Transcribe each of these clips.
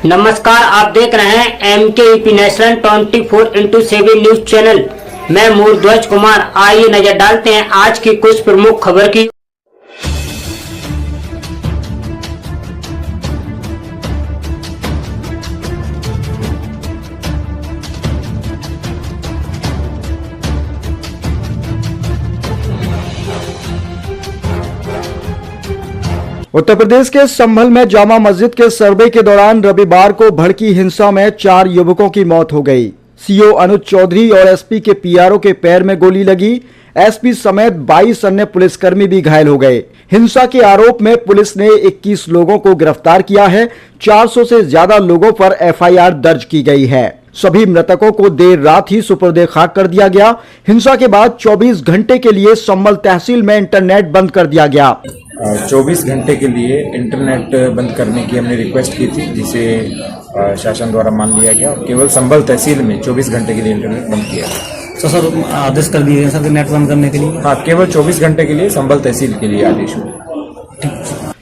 नमस्कार, आप देख रहे हैं MKEP national 24x7 news channel. मैं मूर्ध्वज कुमार। आइए नजर डालते हैं आज की कुछ प्रमुख खबर की। उत्तर प्रदेश के संभल में जामा मस्जिद के सर्वे के दौरान रविवार को भड़की हिंसा में 4 युवकों की मौत हो गई। सीओ अनुज चौधरी और एसपी के पीआरओ के पैर में गोली लगी। एसपी समेत 22 अन्य पुलिसकर्मी भी घायल हो गए। हिंसा के आरोप में पुलिस ने 21 लोगों को गिरफ्तार किया है। 400 से ज्यादा लोगों पर एफआईआर दर्ज की गई है। सभी मृतकों को देर रात ही सुपुर्दे खाक कर दिया गया। हिंसा के बाद 24 घंटे के लिए संभल तहसील में इंटरनेट बंद कर दिया गया। 24 घंटे के लिए इंटरनेट बंद करने की हमने रिक्वेस्ट की थी, जिसे शासन द्वारा मान लिया गया। केवल संभल तहसील में 24 घंटे के लिए इंटरनेट बंद किया गया। सर आदेश कर दिए सर नेट बंद करने के लिए? हाँ, केवल 24 घंटे के लिए संभल तहसील के लिए आदेश हुआ।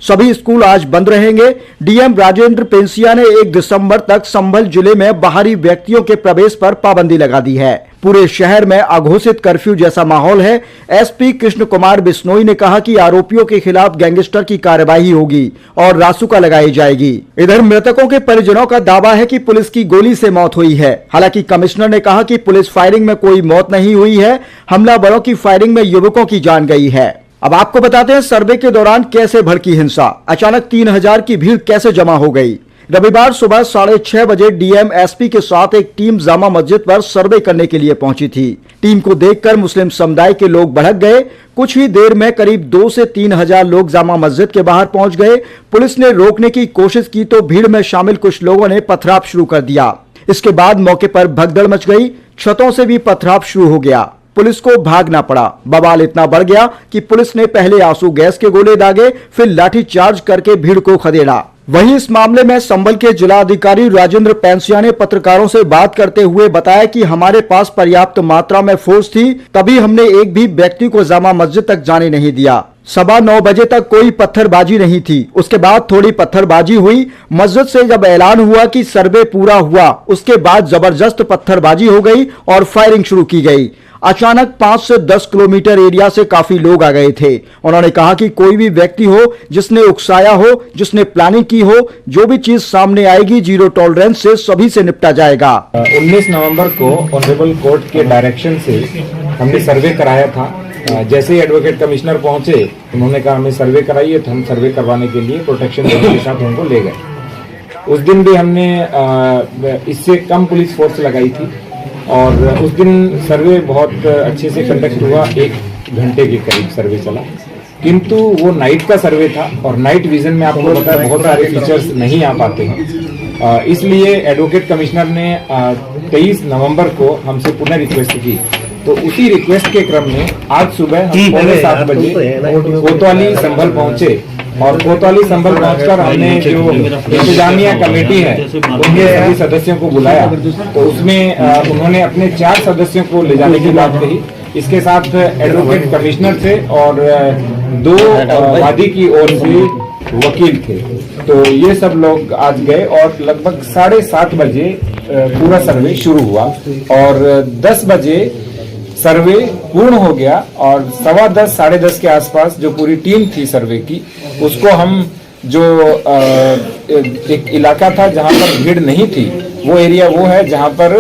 सभी स्कूल आज बंद रहेंगे। डीएम राजेंद्र पेंसिया ने 1 दिसंबर तक संभल जिले में बाहरी व्यक्तियों के प्रवेश पर पाबंदी लगा दी है। पूरे शहर में अघोषित कर्फ्यू जैसा माहौल है। एसपी कृष्ण कुमार बिश्नोई ने कहा कि आरोपियों के खिलाफ गैंगस्टर की कार्रवाई होगी और रासुका लगाई जाएगी। इधर मृतकों के परिजनों का दावा है कि पुलिस की गोली से मौत हुई है। हालांकि कमिश्नर ने कहा कि पुलिस फायरिंग में कोई मौत नहीं हुई है। हमलावरों की फायरिंग में युवकों की जान गई है। अब आपको बताते हैं सर्वे के दौरान कैसे भड़की हिंसा। अचानक 3000 की भीड़ कैसे जमा हो गई। रविवार सुबह 6:30 बजे डीएम एसपी के साथ एक टीम जामा मस्जिद पर सर्वे करने के लिए पहुंची थी। टीम को देखकर मुस्लिम समुदाय के लोग भड़क गए। कुछ ही देर में करीब 2 से 3000 लोग जामा मस्जिद के बाहर पहुंच गए। पुलिस ने रोकने की कोशिश की तो भीड़ में शामिल कुछ लोगों ने पथराव शुरू कर दिया। इसके बाद मौके पर भगदड़ मच गई। छतों से भी पथराव शुरू हो गया। पुलिस को भागना पड़ा। बवाल इतना बढ़ गया कि पुलिस ने पहले आंसू गैस के गोले दागे, फिर लाठीचार्ज करके भीड़ को खदेड़ा। वहीं इस मामले में संभल के जिलाधिकारी राजेंद्र पेंसिया ने पत्रकारों से बात करते हुए बताया कि हमारे पास पर्याप्त मात्रा में फोर्स थी, तभी हमने एक भी व्यक्ति को जामा मस्जिद तक जाने नहीं दिया। 9:15 बजे तक कोई पत्थरबाजी नहीं थी। उसके बाद थोड़ी पत्थरबाजी हुई। मस्जिद से जब ऐलान हुआ कि सर्वे पूरा हुआ, उसके बाद जबरदस्त पत्थरबाजी हो गई और फायरिंग शुरू की गई। अचानक 5 से 10 किलोमीटर एरिया से काफी लोग आ गए थे। उन्होंने कहा कि कोई भी व्यक्ति हो जिसने उकसाया हो, जिसने प्लानिंग की हो, जो भी चीज सामने आएगी जीरो टॉलरेंस से सभी से निपटा जाएगा। 19 नवंबर को ऑनरेबल कोर्ट के डायरेक्शन से हमने सर्वे कराया था। जैसे ही एडवोकेट कमिश्नर पहुंचे, उन्होंने कहा हमें सर्वे कराइए, तो हम सर्वे करवाने के लिए प्रोटेक्शन के साथ उनको ले गए। उस दिन भी हमने इससे कम पुलिस फोर्स लगाई थी और उस दिन सर्वे बहुत अच्छे से कंडक्ट हुआ। 1 घंटे के करीब सर्वे चला, किंतु वो नाइट का सर्वे था और नाइट विजन में आपको पता है बहुत सारे फीचर्स नहीं आ पाते हैं। इसलिए एडवोकेट कमिश्नर ने 23 नवंबर को हमसे पुनः रिक्वेस्ट की। तो उसी रिक्वेस्ट के क्रम में आज सुबह हम 7:15 बजे कोतवाली संभल पहुंचे और कोतवाली संभल पहुंचकर हमने जो इंतजामिया कमेटी है उनके सभी सदस्यों को बुलाया। तो उसमें उन्होंने अपने 4 सदस्यों को ले जाने की बात कही। इसके साथ एडवोकेट कमिश्नर थे और 2 वादी की ओर से वकील थे। तो ये सब लोग आज गए और लगभग 7:30 बजे पूरा सर्वे शुरू हुआ और 10 बजे सर्वे पूर्ण हो गया और 10:15 साढ़े 10 के आसपास जो पूरी टीम थी सर्वे की, उसको हम जो एक इलाका था जहां पर भीड़ नहीं थी, वो एरिया वो है जहां पर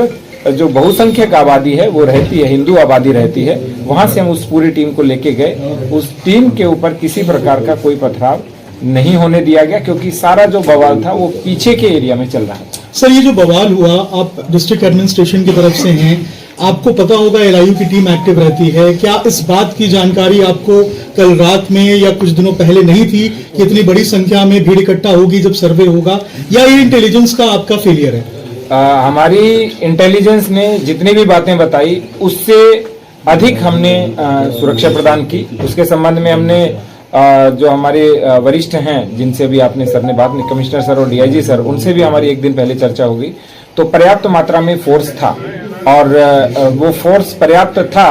जो बहुसंख्यक आबादी है वो रहती है, हिंदू आबादी रहती है, वहां से हम उस पूरी टीम को लेके गए। उस टीम के ऊपर किसी प्रकार का कोई पथराव नहीं होने दिया गया, क्योंकि सारा जो बवाल था वो पीछे के एरिया में चल रहा था। सर, ये जो बवाल हुआ, आप डिस्ट्रिक्ट एडमिनिस्ट्रेशन की तरफ से हैं, आपको पता होगा एलआईयू की टीम एक्टिव रहती है। क्या इस बात की जानकारी आपको कल रात में या कुछ दिनों पहले नहीं थी कि इतनी बड़ी संख्या में भीड़ इकट्ठा होगी जब सर्वे होगा, या ये इंटेलिजेंस का आपका फेलियर है? हमारी इंटेलिजेंस ने जितनी भी बातें बताई उससे अधिक हमने सुरक्षा प्रदान की। उसके संबंध में हमने जो हमारे वरिष्ठ हैं, जिनसे भी आपने सर ने बात में, कमिश्नर सर और डीआईजी सर, उनसे भी हमारी एक दिन पहले चर्चा हो गई। तो पर्याप्त मात्रा में फोर्स था और वो फोर्स पर्याप्त था,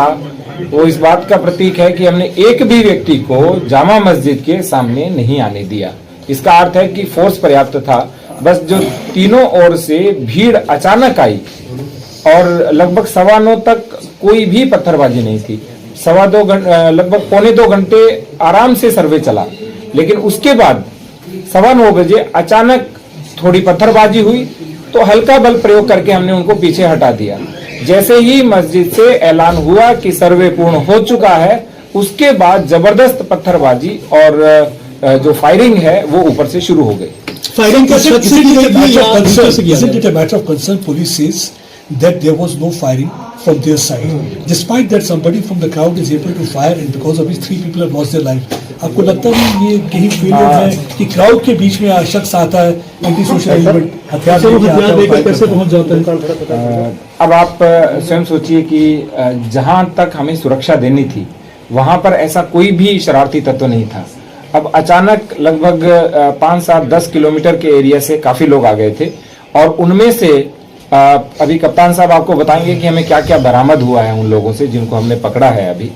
वो इस बात का प्रतीक है कि हमने एक भी व्यक्ति को जामा मस्जिद के सामने नहीं आने दिया। इसका अर्थ है कि फोर्स पर्याप्त था। बस जो तीनों ओर से भीड़ अचानक आई और लगभग 9:15 तक कोई भी पत्थरबाजी नहीं थी। लगभग 1.25 घंटे आराम से सर्वे चला, लेकिन उसके बाद 9:15 बजे अचानक थोड़ी पत्थरबाजी हुई तो हल्का बल प्रयोग करके हमने उनको पीछे हटा दिया। जैसे ही मस्जिद से ऐलान हुआ कि सर्वे पूर्ण हो चुका है, उसके बाद जबरदस्त पत्थरबाजी और जो फायरिंग है वो ऊपर से शुरू हो गई। फायरिंग का शक से की गई या दूसरे से किया Isn't it a matter of concern? Police says that there was no firing from their side, despite that somebody from the crowd is able to fire, and because of which 3 people have lost their life. आपको लगता है ये कहीं failure है कि crowd के बीच में शख्स आता है, एंटी सोशल एलिमेंट हथियार लेकर कैसे पहुंच जाता है? अब आप स्वयं सोचिए कि जहां तक हमें सुरक्षा देनी थी वहां पर ऐसा कोई भी शरारती तत्व नहीं था। अब अचानक लगभग 5-7-10 किलोमीटर के एरिया से काफी लोग आ गए थे और उनमें से अभी कप्तान साहब आपको बताएंगे कि हमें क्या क्या बरामद हुआ है उन लोगों से जिनको हमने पकड़ा है अभी।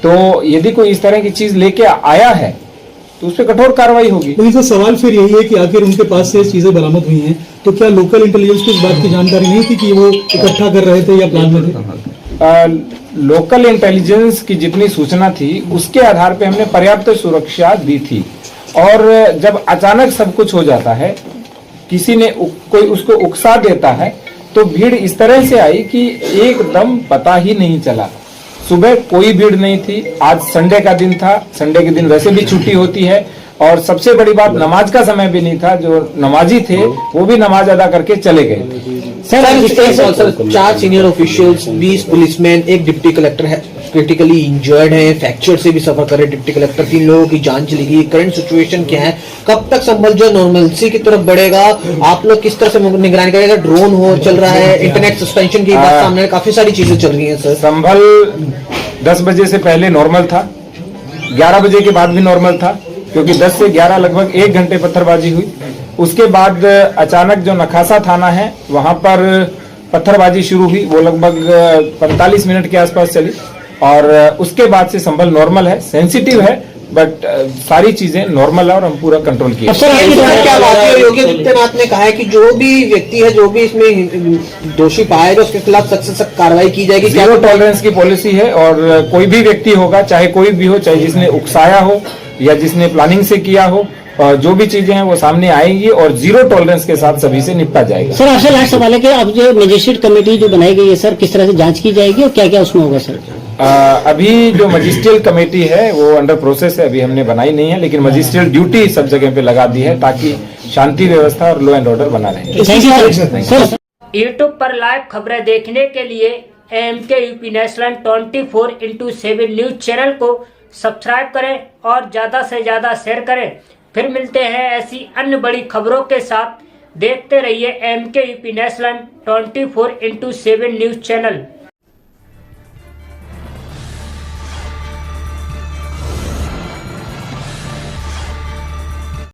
तो यदि कोई इस तरह की चीज लेके आया है तो उस पर कठोर कार्रवाई होगी। लेकिन सर सवाल फिर यही है कि आखिर उनके पास से चीजें बरामद हुई हैं, तो क्या लोकल इंटेलिजेंस को इस बात की जानकारी नहीं थी कि वो इकट्ठा कर रहे थे या प्लान में थे? लोकल इंटेलिजेंस की जितनी सूचना थी उसके आधार पे हमने पर्याप्त सुरक्षा दी थी और जब अचानक सब कुछ हो जाता है, किसी ने कोई उसको उकसा देता है तो भीड़ इस तरह से आई कि एकदम पता ही नहीं चला। सुबह कोई भीड़ नहीं थी। आज संडे का दिन था, संडे के दिन वैसे भी छुट्टी होती है और सबसे बड़ी बात नमाज का समय भी नहीं था। जो नमाजी थे वो भी नमाज अदा करके चले गए। सर 4 सीनियर ऑफिशियल्स, 20 पुलिसमैन, एक डिप्टी कलेक्टर है क्रिटिकली इंजर्ड है, फ्रैक्चर से भी सफर कर रहे डिप्टी कलेक्टर, 3 लोगों की जान चली गई। करंट सिचुएशन क्या है? कब तक संभल जो नॉर्मलसी की तरफ बढ़ेगा? आप लोग किस तरह से निगरानी करेगा? ड्रोन हो चल रहा है, इंटरनेट सस्पेंशन की बात सामने, काफी सारी चीजें चल रही हैं सर। संभल 10 बजे से पहले नॉर्मल था, 11 बजे के बाद भी नॉर्मल था, क्योंकि 10 से 11 लगभग 1 घंटे पत्थरबाजी हुई। उसके बाद अचानक जो नखासा थाना है वहां पर पत्थरबाजी शुरू हुई, वो लगभग 45 मिनट के आसपास चली और उसके बाद से संभल नॉर्मल है, सेंसिटिव है बट सारी चीजें नॉर्मल है और हम पूरा कंट्रोल किए। क्या बात है? योगी आदित्यनाथ ने कहा है कि जो भी व्यक्ति है, जो भी इसमें दोषी पाया जाए उसके खिलाफ सख्त से सख्त कार्रवाई की जाएगी। जीरो टॉलरेंस की पॉलिसी है और कोई भी व्यक्ति होगा, चाहे कोई भी हो, चाहे जिसने उकसाया हो या जिसने प्लानिंग से किया हो, जो भी चीजें हैं वो सामने आएंगी और जीरो टॉलरेंस के साथ सभी से निपटा जाएगा। सर आपसे लास्ट सवाल है कि अब जो मजिस्ट्रेट कमेटी जो बनाई गई है सर, किस तरह से जांच की जाएगी और क्या क्या उसमें होगा सर? अभी जो मजिस्ट्रियल कमेटी है वो अंडर प्रोसेस है, अभी हमने बनाई नहीं है, लेकिन मजिस्ट्रियल ड्यूटी सब जगह पे लगा दी है ताकि शांति व्यवस्था और लॉ एंड ऑर्डर बना रहे। यूट्यूब पर लाइव खबरें देखने के लिए MKUP national 24x7 news channel को सब्सक्राइब करें और ज्यादा से ज्यादा शेयर करें। फिर मिलते हैं ऐसी अन्य बड़ी खबरों के साथ। देखते रहिए MKUP national 24x7 news channel.